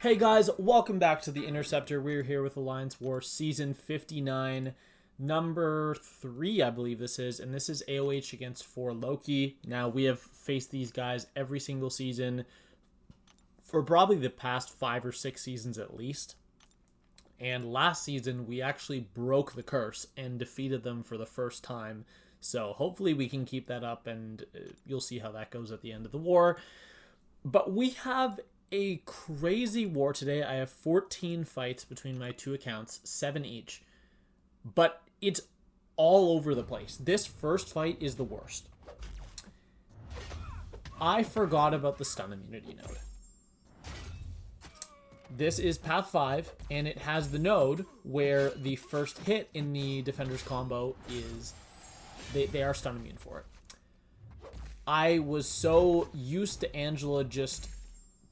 Hey guys, welcome back to The Interceptor. We're here with Alliance War Season 59, number 3, I believe this is. And this is AOH against 4 Loki. Now, we have faced these guys every single season for probably the past 5 or 6 seasons at least. And last season, we actually broke the curse and defeated them for the first time. So hopefully we can keep that up, and you'll see how that goes at the end of the war. But we have a crazy war today. I have 14 fights between my two accounts, 7 each. But it's all over the place. This first fight is the worst. I forgot about the stun immunity node. This is Path 5, and it has the node where the first hit in the Defender's combo is... They are stun immune for it. I was so used to Angela just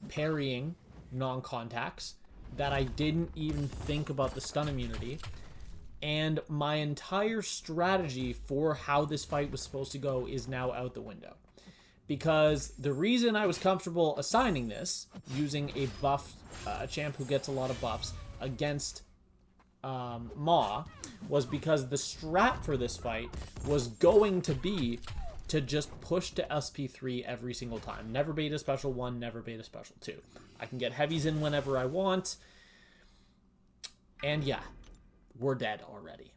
parrying non-contacts that I didn't even think about the stun immunity, and my entire strategy for how this fight was supposed to go is now out the window, because the reason I was comfortable assigning this using a buff champ who gets a lot of buffs against Maw was because the strat for this fight was going to be to just push to SP3 every single time. Never bait a special 1, never bait a special 2. I can get heavies in whenever I want. And yeah, we're dead already.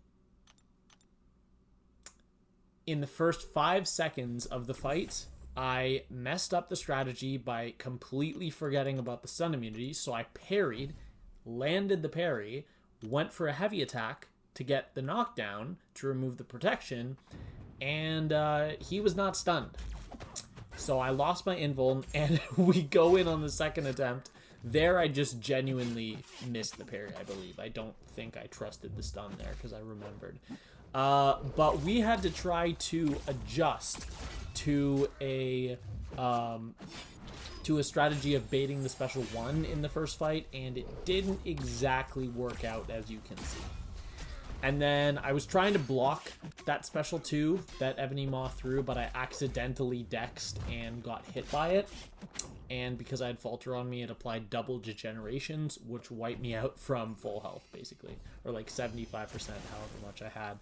In the first 5 seconds of the fight, I messed up the strategy by completely forgetting about the stun immunity, so I parried, landed the parry, went for a heavy attack to get the knockdown to remove the protection, and he was not stunned. So I lost my invuln, and we go in on the second attempt. There I just genuinely missed the parry, I believe. I don't think I trusted the stun there because I remembered. But we had to try to adjust to a strategy of baiting the special 1 in the first fight, and it didn't exactly work out, as you can see. And then I was trying to block that special 2 that Ebony Maw threw, but I accidentally dexed and got hit by it. And because I had Falter on me, it applied double degenerations, which wiped me out from full health, basically. Or like 75%, however much I had.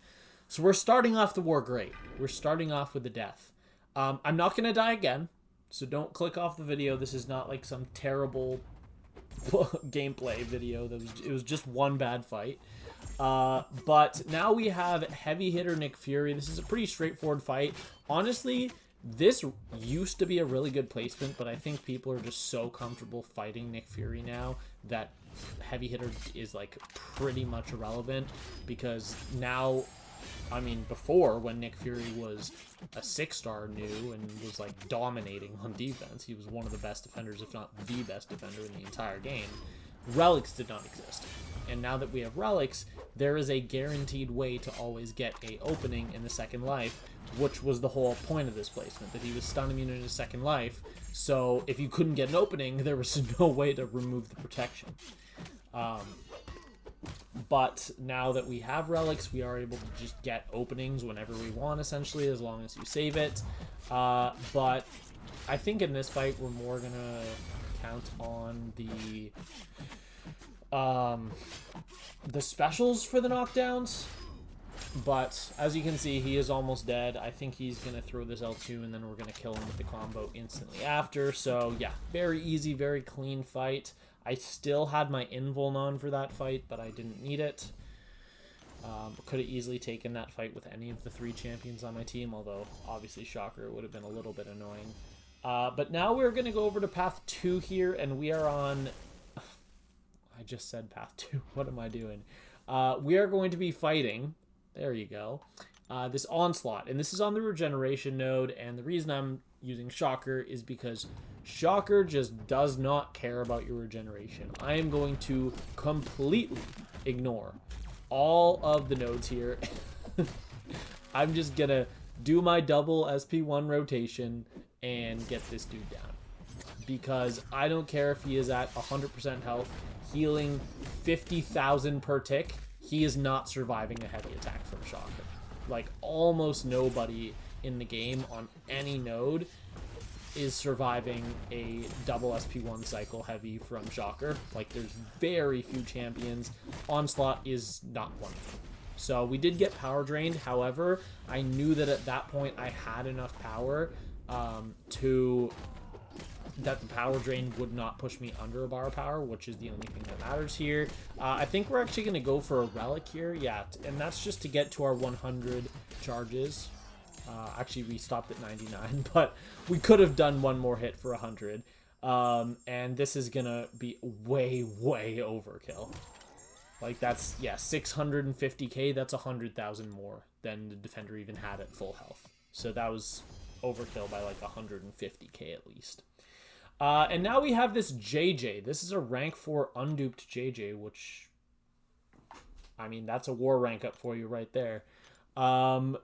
So we're starting off the war great. We're starting off with the death. I'm not going to die again, so don't click off the video. This is not like some terrible gameplay video. It was just one bad fight. But now we have heavy hitter Nick Fury. This is a pretty straightforward fight. Honestly, this used to be a really good placement, but I think people are just so comfortable fighting Nick Fury now that heavy hitter is like pretty much irrelevant, because now, I mean, before, when Nick Fury was a 6-star new and was like dominating on defense, he was one of the best defenders, if not the best defender in the entire game. Relics did not exist. And now that we have relics, there is a guaranteed way to always get a opening in the second life, which was the whole point of this placement, that he was stun immune in his second life. So if you couldn't get an opening, there was no way to remove the protection. But now that we have relics, we are able to just get openings whenever we want, essentially, as long as you save it. But I think in this fight, we're more going to count on the specials for the knockdowns. But as you can see, he is almost dead. I think he's going to throw this L2, and then we're going to kill him with the combo instantly after. So yeah, very easy, very clean fight. I still had my invuln on for that fight, but I didn't need it. Could have easily taken that fight with any of the 3 champions on my team, although obviously Shocker would have been a little bit annoying. But now we're going to go over to Path 2 here, and we are on... I just said Path 2. What am I doing? We are going to be fighting... There you go. This Onslaught. And this is on the regeneration node, and the reason I'm using Shocker is because Shocker just does not care about your regeneration. I am going to completely ignore all of the nodes here. I'm just going to do my double SP1 rotation and get this dude down, because I don't care if he is at 100% health, healing 50,000 per tick. He is not surviving a heavy attack from Shocker. Like, almost nobody in the game on any node is surviving a double SP1 cycle heavy from Shocker. Like, there's very few champions. Onslaught is not one of them. So we did get power drained. However, I knew that at that point I had enough power that the power drain would not push me under a bar of power, which is the only thing that matters here. I think we're actually going to go for a relic here. Yeah, and that's just to get to our 100 charges. Actually, we stopped at 99, but we could have done one more hit for 100. And this is going to be way, way overkill. Like, that's, yeah, 650k, that's 100,000 more than the defender even had at full health. So that was overkill by like 150k at least. And now we have this JJ. This is a rank 4 unduped JJ, which, I mean, that's a war rank up for you right there. On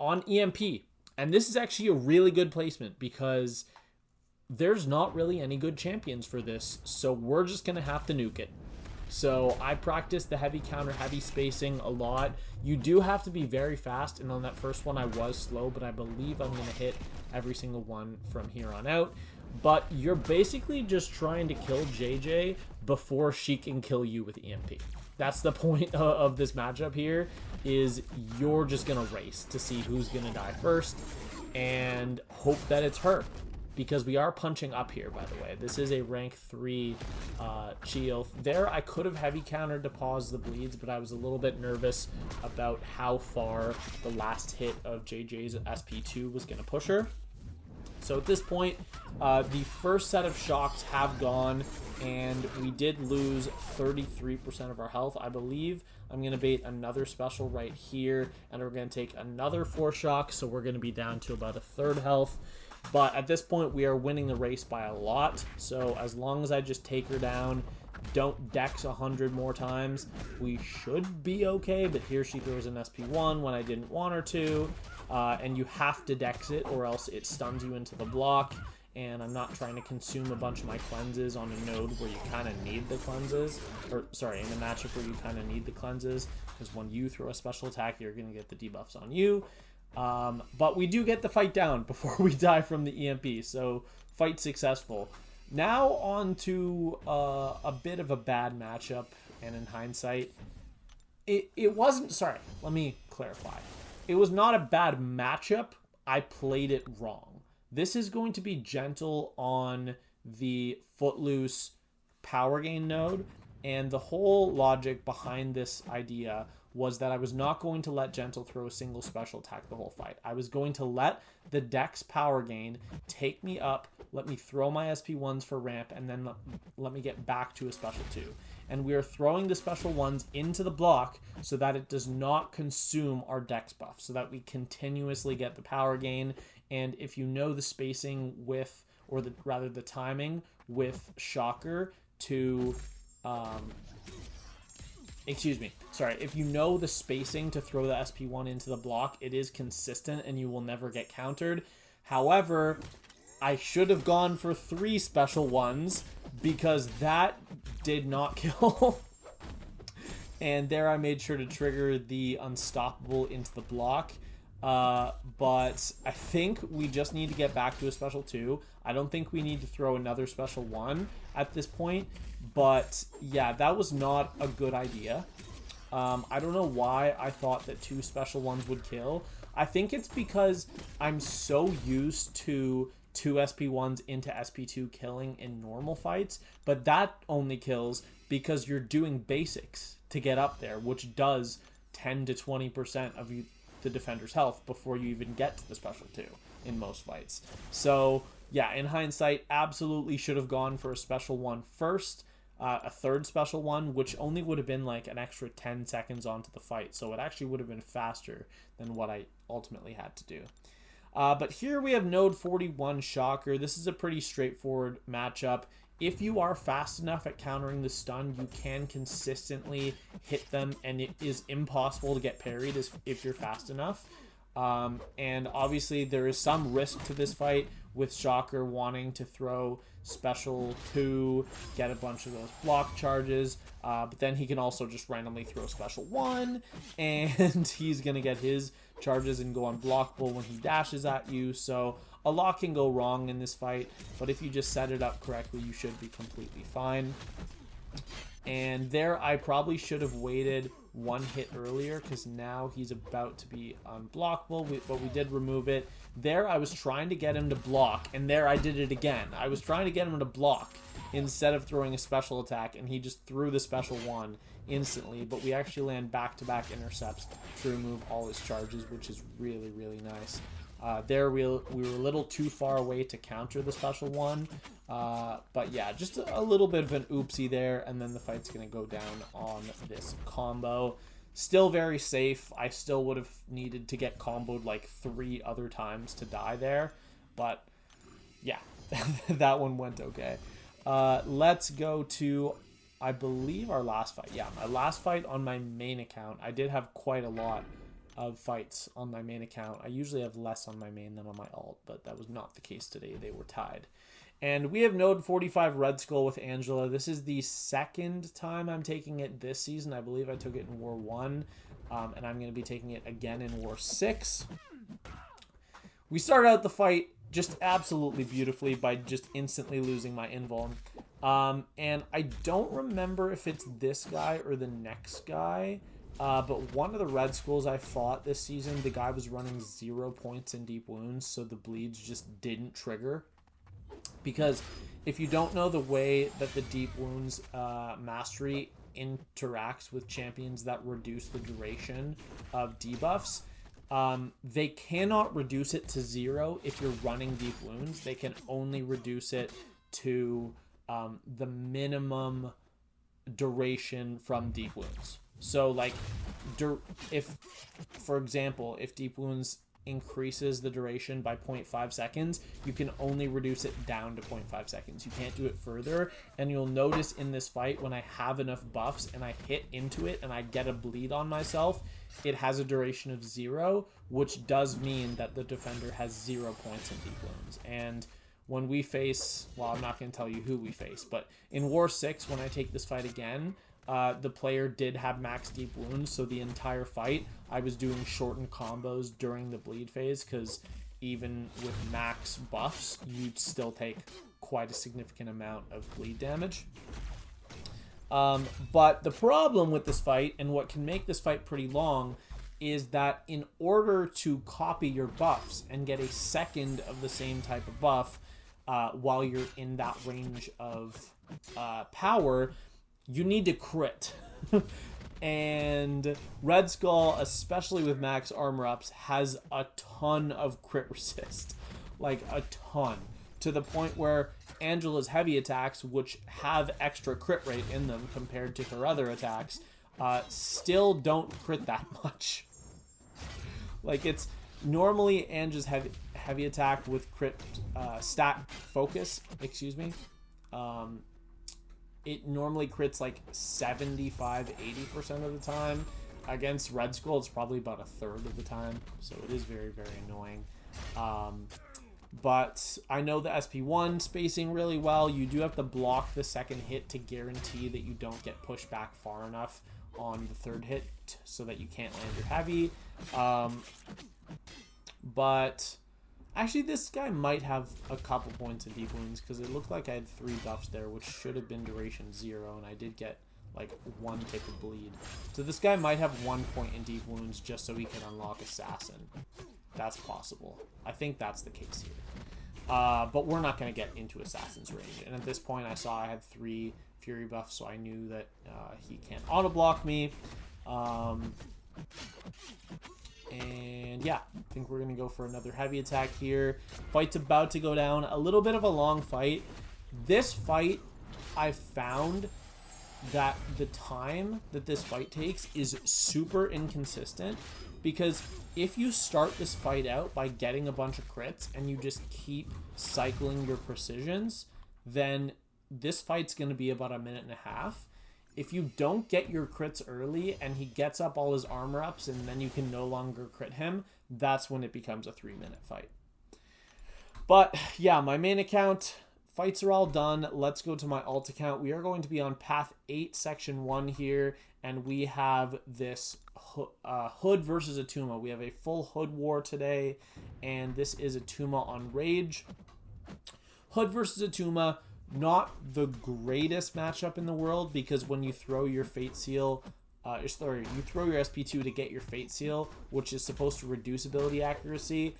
EMP. And this is actually a really good placement because there's not really any good champions for this. So we're just going to have to nuke it. So I practiced the heavy counter, heavy spacing a lot. You do have to be very fast, and on that first one I was slow, but I believe I'm going to hit every single one from here on out. But you're basically just trying to kill JJ before she can kill you with EMP. That's the point of this matchup here, is you're just going to race to see who's going to die first and hope that it's her. Because we are punching up here, by the way. This is a rank 3 Chee'Ilth. There, I could have heavy countered to pause the bleeds, but I was a little bit nervous about how far the last hit of JJ's SP2 was going to push her. So at this point, the first set of shocks have gone, and we did lose 33% of our health, I believe. I'm going to bait another special right here, and we're going to take another 4 shocks, so we're going to be down to about a third health. But at this point, we are winning the race by a lot. So as long as I just take her down, don't dex 100 more times, we should be okay. But here she throws an SP1 when I didn't want her to. And you have to dex it or else it stuns you into the block. And I'm not trying to consume a bunch of my cleanses on a node where you kind of need the cleanses. Or, sorry, in a matchup where you kind of need the cleanses. Because when you throw a special attack, you're going to get the debuffs on you. But we do get the fight down before we die from the EMP, so fight successful. Now on to a bit of a bad matchup, and in hindsight, it wasn't, sorry, let me clarify. It was not a bad matchup, I played it wrong. This is going to be gentle on the Footloose power gain node, and the whole logic behind this idea was that I was not going to let Gentle throw a single special attack the whole fight. I was going to let the Dex power gain take me up, let me throw my SP1s for ramp, and then let me get back to a special 2. And we are throwing the special 1s into the block so that it does not consume our Dex buff, so that we continuously get the power gain. And if you know the spacing with, or rather the timing with Shocker to... if you know the spacing to throw the SP1 into the block, it is consistent and you will never get countered. However, I should have gone for 3 special 1s because that did not kill. And there I made sure to trigger the unstoppable into the block. But I think we just need to get back to a special 2. I don't think we need to throw another special 1 at this point. But yeah, that was not a good idea. I don't know why I thought that 2 special 1s would kill. I think it's because I'm so used to 2 SP1s into SP2 killing in normal fights, but that only kills because you're doing basics to get up there, which does 10 to 20% of the defender's health before you even get to the special 2 in most fights. So yeah, in hindsight, absolutely should have gone for a special 1 first. A third special 1, which only would have been like an extra 10 seconds onto the fight. So it actually would have been faster than what I ultimately had to do. But here we have node 41 Shocker. This is a pretty straightforward matchup. If you are fast enough at countering the stun, you can consistently hit them, and it is impossible to get parried if you're fast enough. And obviously there is some risk to this fight with Shocker wanting to throw special 2, get a bunch of those block charges, but then he can also just randomly throw special 1, and he's going to get his charges and go unblockable when he dashes at you. So A lot can go wrong in this fight, but if you just set it up correctly, you should be completely fine. And there, I probably should have waited one hit earlier, because now he's about to be unblockable, but we did remove it. There, I was trying to get him to block, and there I did it again. I was trying to get him to block instead of throwing a special attack, and he just threw the special one instantly, but we actually land back-to-back intercepts to remove all his charges, which is really, really nice. There we were a little too far away to counter the special one, but yeah, just a little bit of an oopsie there, and then the fight's going to go down on this combo. Still very safe. I still would have needed to get comboed like 3 other times to die there, but yeah, that one went okay. Let's go to, I believe, our last fight. Yeah, my last fight on my main account. I did have quite a lot of fights on my main account. I usually have less on my main than on my alt, but that was not the case today. They were tied. And we have Node 45 Red Skull with Angela. This is the second time I'm taking it this season. I believe I took it in War 1, and I'm going to be taking it again in War 6. We started out the fight just absolutely beautifully by just instantly losing my invuln. And I don't remember if it's this guy or the next guy, but one of the Red Skulls I fought this season, the guy was running 0 points in deep wounds, so the bleeds just didn't trigger. Because if you don't know the way that the deep wounds mastery interacts with champions that reduce the duration of debuffs, they cannot reduce it to 0 if you're running deep wounds. They can only reduce it to the minimum duration from deep wounds. So like, if, for example, if deep wounds increases the duration by 0.5 seconds, you can only reduce it down to 0.5 seconds. You can't do it further. And you'll notice in this fight, when I have enough buffs and I hit into it and I get a bleed on myself, it has a duration of 0, which does mean that the defender has 0 points in deep wounds. And when we face, well, I'm not going to tell you who we face, but in War 6, when I take this fight again, the player did have max deep wounds, so the entire fight I was doing shortened combos during the bleed phase, because even with max buffs, you'd still take quite a significant amount of bleed damage. But the problem with this fight, and what can make this fight pretty long, is that in order to copy your buffs and get a second of the same type of buff while you're in that range of power, you need to crit. And Red Skull, especially with max armor ups, has a ton of crit resist. Like a ton. To the point where Angela's heavy attacks, which have extra crit rate in them compared to her other attacks, still don't crit that much. Like, it's normally Angela's heavy attack with crit stat focus, it normally crits like 75-80% of the time. Against Red Skull, it's probably about a third of the time, so it is very, very annoying. But I know the SP1 spacing really well. You do have to block the second hit to guarantee that you don't get pushed back far enough on the third hit so that you can't land your heavy. But actually, this guy might have a couple points in deep wounds, because it looked like I had 3 buffs there, which should have been duration 0, and I did get like 1 tick of bleed. So this guy might have 1 point in deep wounds just so he can unlock Assassin. That's possible. I think that's the case here. But we're not going to get into Assassin's range. And at this point, I saw I had 3 Fury buffs, so I knew that he can't auto-block me. And yeah, I think we're going to go for another heavy attack here. Fight's about to go down. A little bit of a long fight. This fight, I found that the time that this fight takes is super inconsistent, because if you start this fight out by getting a bunch of crits and you just keep cycling your precisions, then this fight's going to be about 1.5 minutes. If you don't get your crits early and he gets up all his armor ups and then you can no longer crit him, that's when it becomes a 3-minute fight. But yeah, my main account, fights are all done. Let's go to my alt account. We are going to be on Path 8, Section 1 here, and we have this Hood versus Attuma. We have a full Hood war today, and this is Attuma on Rage. Hood versus Attuma, not the greatest matchup in the world, because when you throw your Fate Seal, you throw your SP2 to get your Fate Seal, which is supposed to reduce ability accuracy,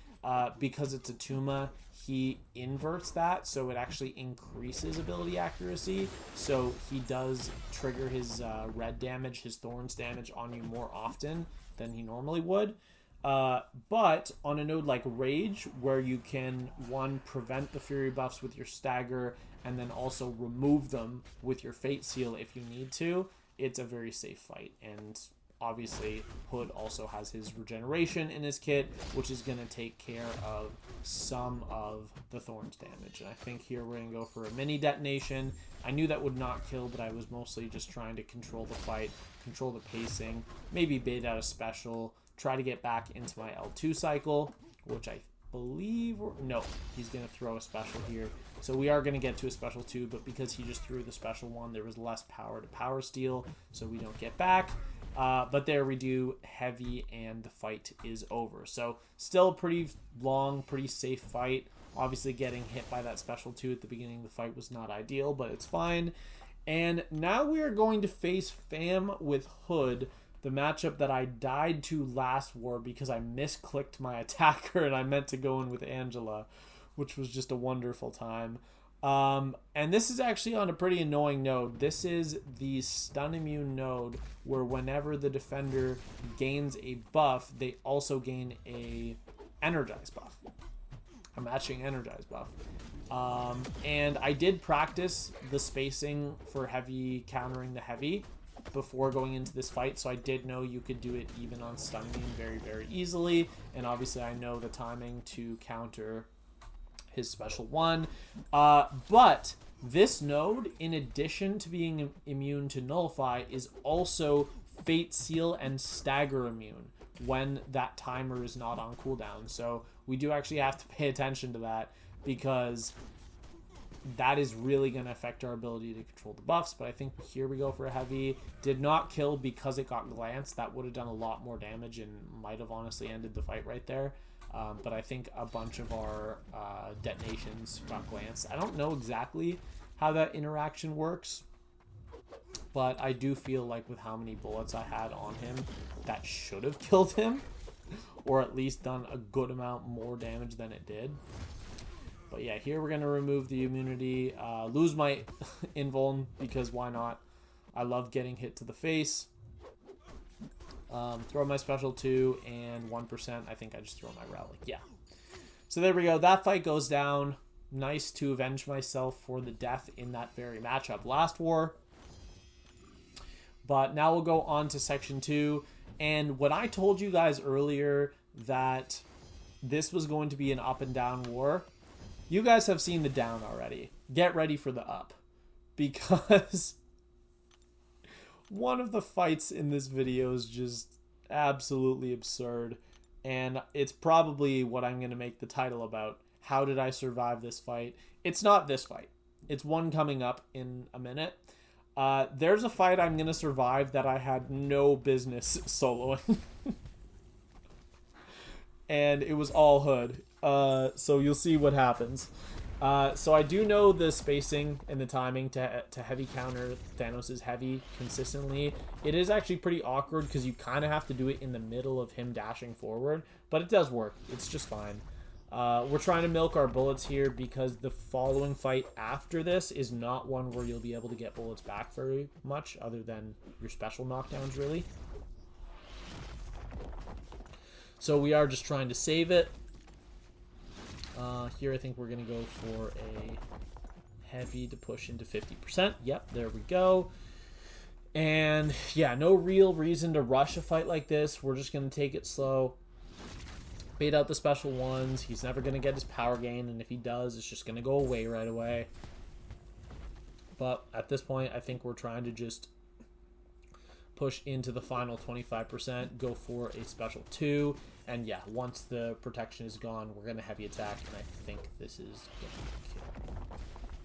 because it's Attuma, he inverts that, so it actually increases ability accuracy, so he does trigger his red damage, his thorns damage on you more often than he normally would. But on a node like Rage, where you can, one, prevent the Fury buffs with your Stagger, and then also remove them with your Fate Seal if you need to, it's a very safe fight. And obviously, Hood also has his regeneration in his kit, which is going to take care of some of the Thorns damage. And I think here we're going to go for a mini detonation. I knew that would not kill, but I was mostly just trying to control the fight, control the pacing, maybe bait out a special, try to get back into my L2 cycle, which I believe... No, he's going to throw a special here. So we are going to get to a special 2, but because he just threw the special 1, there was less power to power steal, so we don't get back. But there we do heavy, and the fight is over. So still a pretty long, pretty safe fight. Obviously getting hit by that special 2 at the beginning of the fight was not ideal, but it's fine. And now we are going to face Fam with Hood, the matchup that I died to last war because I misclicked my attacker and I meant to go in with Angela, which was just a wonderful time. And this is actually on a pretty annoying node. This is the stun immune node, where whenever the defender gains a buff, they also gain a energize buff, a matching energize buff. And I did practice the spacing for heavy countering the heavy before going into this fight, so I did know you could do it even on stun immune very, very easily. And obviously I know the timing to counter his special 1. But this node, in addition to being immune to Nullify, is also Fate Seal and Stagger immune when that timer is not on cooldown. So we do actually have to pay attention to that, because that is really going to affect our ability to control the buffs. But I think here we go for a heavy. Did not kill because it got glanced. That would have done a lot more damage and might have honestly ended the fight right there. But I think a bunch of our detonations got glanced. I don't know exactly how that interaction works, but I do feel like with how many bullets I had on him, that should have killed him, or at least done a good amount more damage than it did. But yeah, here we're going to remove the immunity, lose my invuln, because why not? I love getting hit to the face. Throw my special 2 and 1%. I think I just throw my relic. Yeah. So there we go. That fight goes down. Nice to avenge myself for the death in that very matchup last war. But now we'll go on to Section 2. And when I told you guys earlier that this was going to be an up and down war, you guys have seen the down already. Get ready for the up, because one of the fights in this video is just absolutely absurd, and it's probably what I'm going to make the title about. How did I survive this fight? It's not this fight. It's one coming up in a minute. There's a fight I'm going to survive that I had no business soloing. And it was all Hood. So you'll see what happens. So I do know the spacing and the timing to heavy counter Thanos' heavy consistently. It is actually pretty awkward because you kind of have to do it in the middle of him dashing forward, but it does work. It's just fine. We're trying to milk our bullets here because the following fight after this is not one where you'll be able to get bullets back very much, other than your special knockdowns, really. So we are just trying to save it. Here I think we're going to go for a heavy to push into 50%. Yep, there we go. And yeah, no real reason to rush a fight like this. We're just going to take it slow. Bait out the special 1s. He's never going to get his power gain, and if he does, it's just going to go away right away. But at this point, I think we're trying to just push into the final 25%, go for a special 2, and yeah, once the protection is gone, we're going to heavy attack, and I think this is going to kill.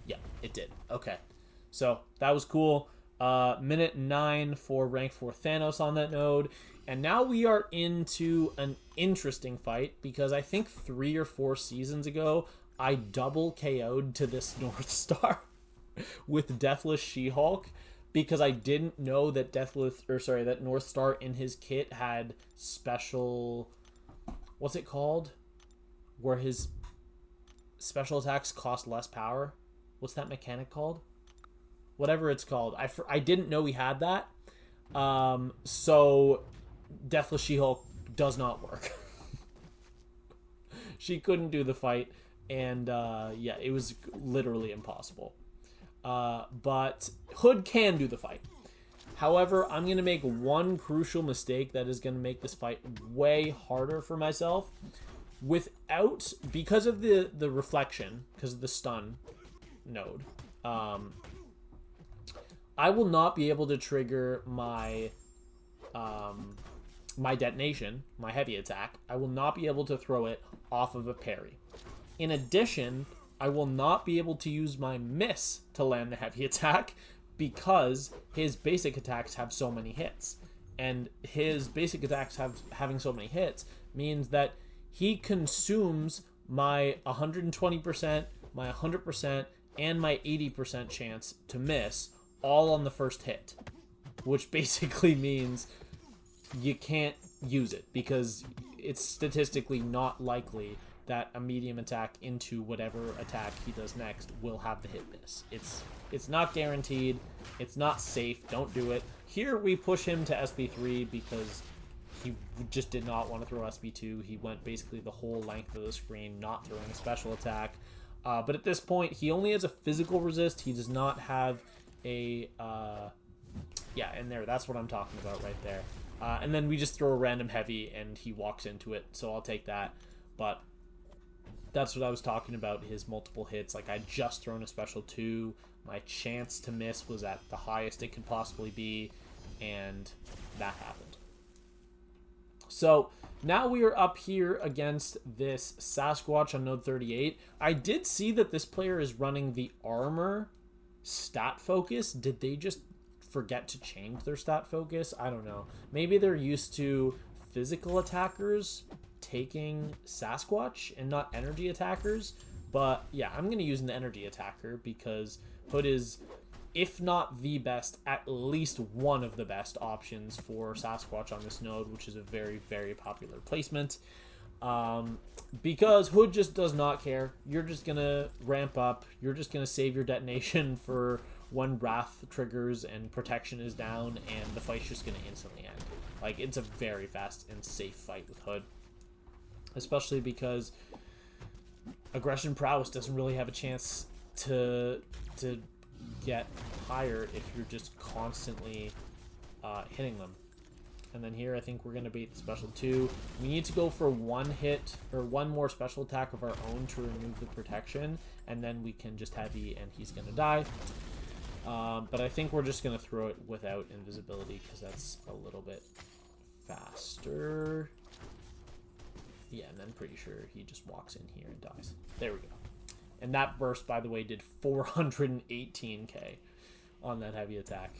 Yeah, it did. Okay. So that was cool. Minute 9 for rank 4 Thanos on that node. And now we are into an interesting fight because I think 3 or 4 seasons ago, I double KO'd to this Northstar with Deathless She-Hulk because I didn't know that that Northstar in his kit had special, what's it called? Where his special attacks cost less power. What's that mechanic called? Whatever it's called. I didn't know he had that. So Deathless She-Hulk does not work. She couldn't do the fight, and yeah, it was literally impossible. But Hood can do the fight. However, I'm going to make one crucial mistake that is going to make this fight way harder for myself. Because of the reflection, because of the stun node, I will not be able to trigger my my detonation, my heavy attack. I will not be able to throw it off of a parry. In addition, I will not be able to use my miss to land the heavy attack because his basic attacks have so many hits. And his basic attacks having so many hits means that he consumes my 120%, my 100%, and my 80% chance to miss all on the first hit, which basically means you can't use it because it's statistically not likely that a medium attack into whatever attack he does next will have the hit miss. It's not guaranteed. It's not safe. Don't do it. Here we push him to SB3 because he just did not want to throw SB2. He went basically the whole length of the screen not throwing a special attack. But at this point, he only has a physical resist. He does not have a... yeah, and there. That's what I'm talking about right there. And then we just throw a random heavy and he walks into it. So I'll take that. But that's what I was talking about, his multiple hits. Like, I just thrown a special 2. My chance to miss was at the highest it could possibly be. And that happened. So now we are up here against this Sasquatch on node 38. I did see that this player is running the armor stat focus. Did they just forget to change their stat focus? I don't know. Maybe they're used to physical attackers taking Sasquatch and not energy attackers. But yeah, I'm going to use an energy attacker because Hood is, if not the best, at least one of the best options for Sasquatch on this node, which is a very, very popular placement. Because Hood just does not care. You're just going to ramp up. You're just going to save your detonation for when Wrath triggers and protection is down, and the fight's just going to instantly end. Like, it's a very fast and safe fight with Hood. Especially because Aggression Prowess doesn't really have a chance to get higher if you're just constantly hitting them. And then here I think we're going to beat the special 2. We need to go for one hit or one more special attack of our own to remove the protection, and then we can just heavy and he's going to die. But I think we're just going to throw it without invisibility because that's a little bit faster. Yeah, and I'm pretty sure he just walks in here and dies. There we go. And that burst, by the way, did 418k on that heavy attack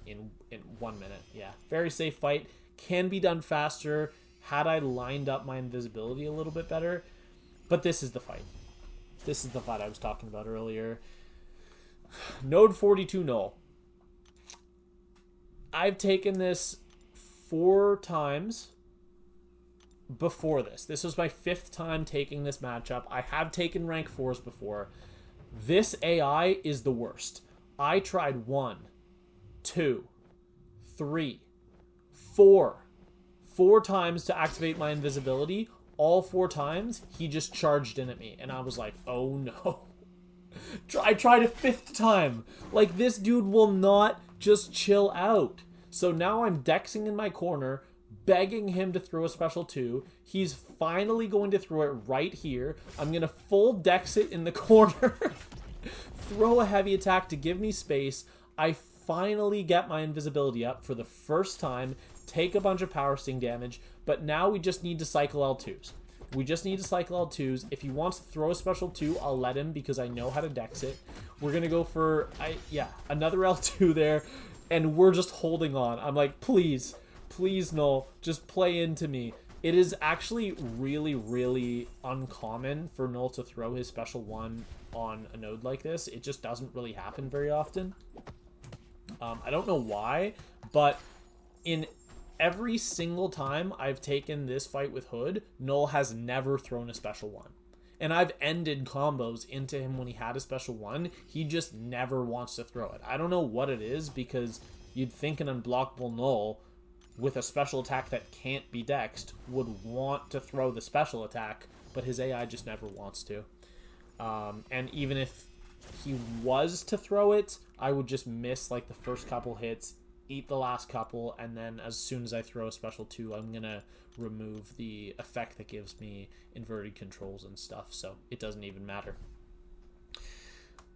in 1 minute. Yeah, very safe fight. Can be done faster had I lined up my invisibility a little bit better. But this is the fight. This is the fight I was talking about earlier. Node 42 Knull. I've taken this 4 times before this. This was my 5th time taking this matchup. I have taken rank 4s before. This AI is the worst. I tried 1, 2, 3, 4 times to activate my invisibility. All 4 times, he just charged in at me. And I was like, oh no. I tried a 5th time. Like, this dude will not just chill out. So now I'm dexing in my corner, begging him to throw a special 2. He's finally going to throw it right here. I'm going to full dex it in the corner. Throw a heavy attack to give me space. I finally get my invisibility up for the first time. Take a bunch of power sting damage. But now we just need to cycle L2s. We just need to cycle L2s. If he wants to throw a special 2, I'll let him because I know how to dex it. We're going to go for, another L2 there, and we're just holding on. I'm like, please, Knull, just play into me. It is actually really, really uncommon for Knull to throw his special 1 on a node like this. It just doesn't really happen very often. I don't know why, but in every single time I've taken this fight with Hood, Knull has never thrown a special 1. And I've ended combos into him when he had a special 1. He just never wants to throw it. I don't know what it is, because you'd think an unblockable Knull with a special attack that can't be dexed would want to throw the special attack, but his AI just never wants to. And even if he was to throw it, I would just miss like the first couple hits, eat the last couple, and then as soon as I throw a special 2, I'm gonna remove the effect that gives me inverted controls and stuff, so it doesn't even matter.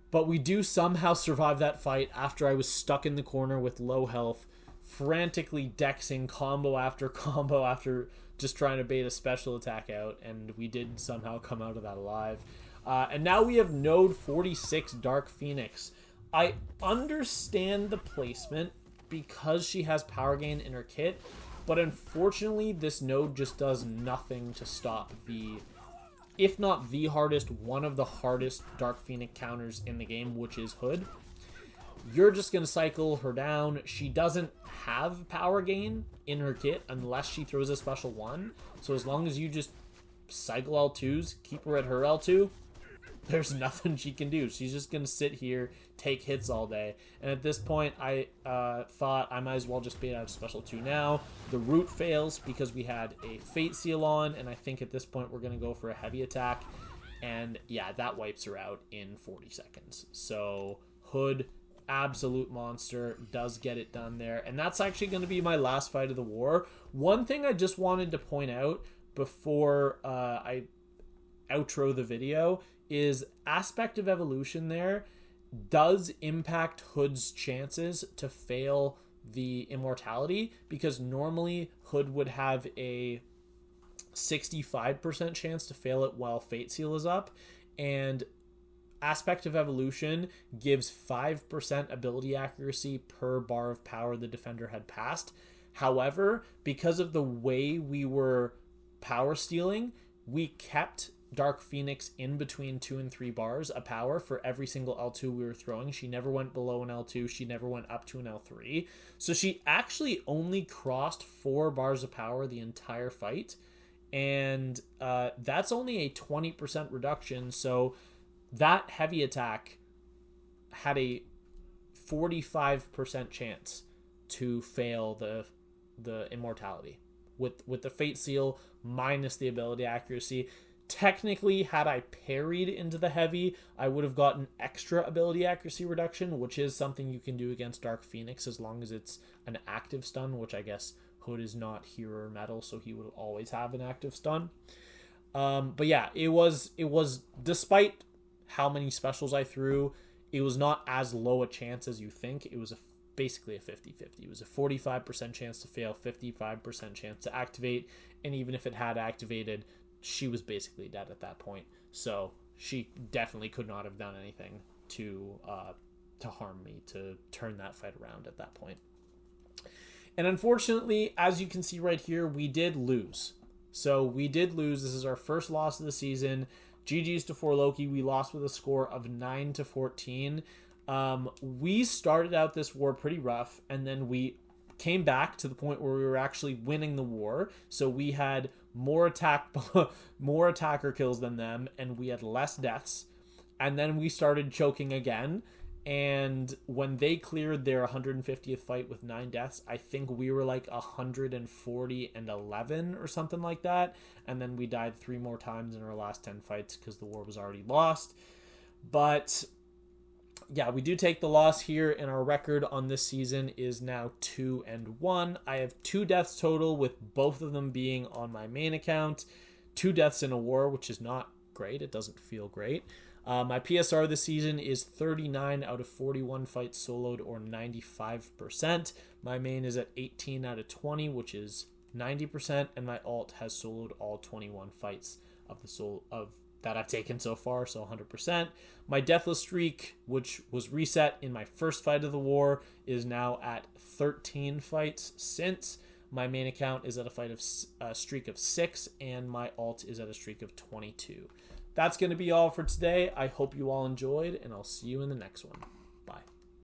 But we do somehow survive that fight after I was stuck in the corner with low health, frantically dexing combo after just trying to bait a special attack out, and we did somehow come out of that alive. And now we have node 46 Dark Phoenix. I understand the placement because she has power gain in her kit, but unfortunately this node just does nothing to stop if not the hardest, one of the hardest Dark Phoenix counters in the game, which is Hood. You're just going to cycle her down. She doesn't have power gain in her kit unless she throws a special 1. So as long as you just cycle L2s, keep her at her L2, there's nothing she can do. She's just going to sit here, take hits all day. And at this point, I thought I might as well just bait out a special 2 now. The root fails because we had a Fate Seal on, and I think at this point we're going to go for a heavy attack. And yeah, that wipes her out in 40 seconds. So Hood, absolute monster, does get it done there. And that's actually going to be my last fight of the war. One thing I just wanted to point out before I outro the video is Aspect of Evolution there does impact Hood's chances to fail the immortality, because normally Hood would have a 65% chance to fail it while Fate Seal is up, and Aspect of Evolution gives 5% ability accuracy per bar of power the defender had passed. However, because of the way we were power stealing, we kept Dark Phoenix in between 2 and 3 bars of power for every single L2 we were throwing. She never went below an L2. She never went up to an L3. So she actually only crossed 4 bars of power the entire fight. And that's only a 20% reduction. So that heavy attack had a 45% chance to fail the immortality with the Fate Seal minus the ability accuracy. Technically, had I parried into the heavy, I would have gotten extra ability accuracy reduction, which is something you can do against Dark Phoenix as long as it's an active stun, which I guess Hood is not hero or metal, so he would always have an active stun. But yeah, it was despite how many specials I threw, it was not as low a chance as you think. It was basically a 50-50. It was a 45% chance to fail, 55% chance to activate, and even if it had activated, she was basically dead at that point. So she definitely could not have done anything to harm me, to turn that fight around at that point. And unfortunately, as you can see right here, we did lose. So we did lose. This is our first loss of the season. GG's to 4Loki. We lost with a score of 9-14. We started out this war pretty rough, and then we came back to the point where we were actually winning the war. So we had more attacker kills than them, and we had less deaths. And then we started choking again. And when they cleared their 150th fight with 9 deaths, I think we were like 140-11 or something like that. And then we died 3 more times in our last 10 fights because the war was already lost. But yeah, we do take the loss here, and our record on this season is now 2-1. I have 2 deaths total, with both of them being on my main account. 2 deaths in a war, which is not great. It doesn't feel great. My PSR this season is 39 out of 41 fights soloed, or 95%. My main is at 18 out of 20, which is 90%, and my alt has soloed all 21 fights, of the soul of that I've taken so far, so 100%. My Deathless streak, which was reset in my first fight of the war, is now at 13 fights since. My main account is at a streak of 6, and my alt is at a streak of 22. That's going to be all for today. I hope you all enjoyed, and I'll see you in the next one.